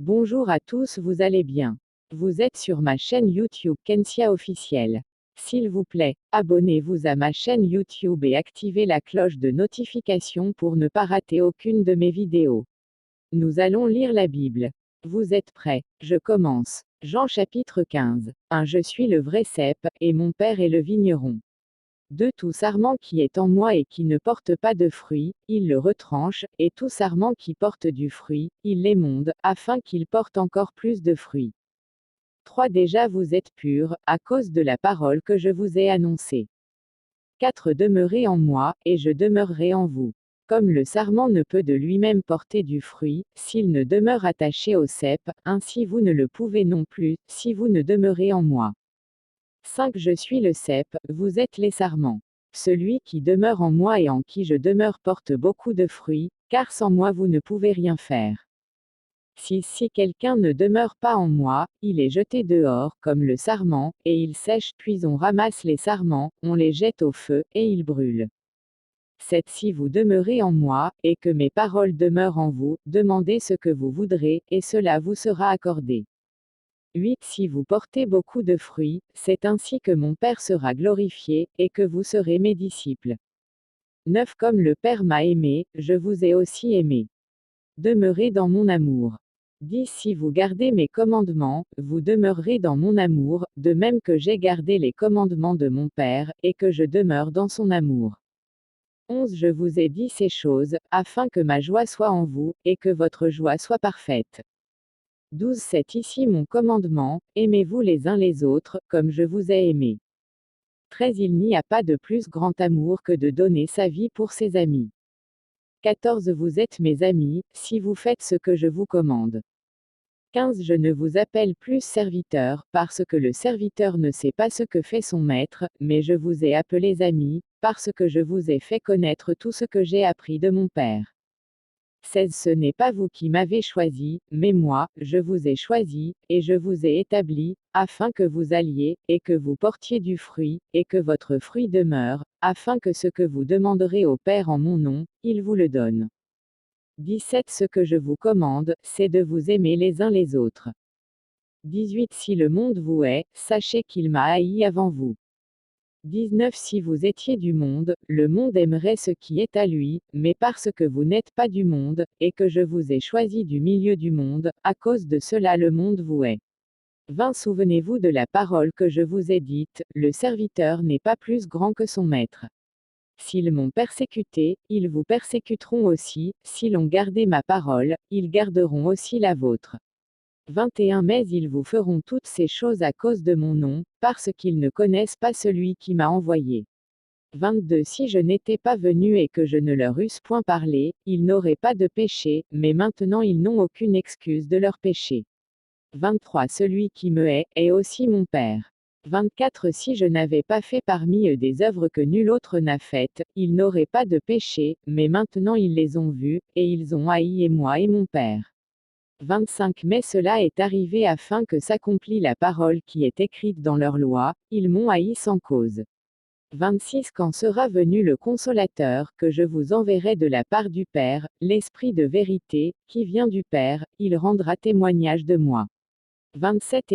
Bonjour à tous, vous allez bien? Vous êtes sur ma chaîne YouTube Kensia officielle. S'il vous plaît, abonnez-vous à ma chaîne YouTube et activez la cloche de notification pour ne pas rater aucune de mes vidéos. Nous allons lire la Bible. Vous êtes prêts? Je commence. Jean chapitre 15. 1. Je suis le vrai cep, et mon Père est le vigneron. 2. Tout sarment qui est en moi et qui ne porte pas de fruit, il le retranche, et tout sarment qui porte du fruit, il l'émonde, afin qu'il porte encore plus de fruits. 3. Déjà vous êtes purs, à cause de la parole que je vous ai annoncée. 4. Demeurez en moi, et je demeurerai en vous. Comme le sarment ne peut de lui-même porter du fruit, s'il ne demeure attaché au cep, ainsi vous ne le pouvez non plus, si vous ne demeurez en moi. 5. Je suis le cep, vous êtes les sarments. Celui qui demeure en moi et en qui je demeure porte beaucoup de fruits, car sans moi vous ne pouvez rien faire. Si quelqu'un ne demeure pas en moi, il est jeté dehors, comme le sarment, et il sèche, puis on ramasse les sarments, on les jette au feu, et ils brûlent. 7. Si vous demeurez en moi, et que mes paroles demeurent en vous, demandez ce que vous voudrez, et cela vous sera accordé. 8. Si vous portez beaucoup de fruits, c'est ainsi que mon Père sera glorifié, et que vous serez mes disciples. 9. Comme le Père m'a aimé, je vous ai aussi aimé. Demeurez dans mon amour. 10. Si vous gardez mes commandements, vous demeurerez dans mon amour, de même que j'ai gardé les commandements de mon Père, et que je demeure dans son amour. 11. Je vous ai dit ces choses, afin que ma joie soit en vous, et que votre joie soit parfaite. 12. C'est ici mon commandement, aimez-vous les uns les autres, comme je vous ai aimé. 13. Il n'y a pas de plus grand amour que de donner sa vie pour ses amis. 14. Vous êtes mes amis, si vous faites ce que je vous commande. 15. Je ne vous appelle plus serviteur, parce que le serviteur ne sait pas ce que fait son maître, mais je vous ai appelés amis, parce que je vous ai fait connaître tout ce que j'ai appris de mon Père. 16. Ce n'est pas vous qui m'avez choisi, mais moi, je vous ai choisi, et je vous ai établi, afin que vous alliez, et que vous portiez du fruit, et que votre fruit demeure, afin que ce que vous demanderez au Père en mon nom, il vous le donne. 17. Ce que je vous commande, c'est de vous aimer les uns les autres. 18. Si le monde vous hait, sachez qu'il m'a haï avant vous. 19. Si vous étiez du monde, le monde aimerait ce qui est à lui, mais parce que vous n'êtes pas du monde, et que je vous ai choisi du milieu du monde, à cause de cela le monde vous hait. 20. Souvenez-vous de la parole que je vous ai dite, le serviteur n'est pas plus grand que son maître. S'ils m'ont persécuté, ils vous persécuteront aussi, s'ils ont gardé ma parole, ils garderont aussi la vôtre. 21. Mais ils vous feront toutes ces choses à cause de mon nom, parce qu'ils ne connaissent pas celui qui m'a envoyé. 22. Si je n'étais pas venu et que je ne leur eusse point parlé, ils n'auraient pas de péché, mais maintenant ils n'ont aucune excuse de leur péché. 23. Celui qui me hait, est aussi mon Père. 24. Si je n'avais pas fait parmi eux des œuvres que nul autre n'a faites, ils n'auraient pas de péché, mais maintenant ils les ont vues, et ils ont haï et moi et mon Père. 25. Mais cela est arrivé afin que s'accomplît la parole qui est écrite dans leur loi, ils m'ont haï sans cause. 26. Quand sera venu le Consolateur, que je vous enverrai de la part du Père, l'Esprit de vérité, qui vient du Père, il rendra témoignage de moi. 27. Et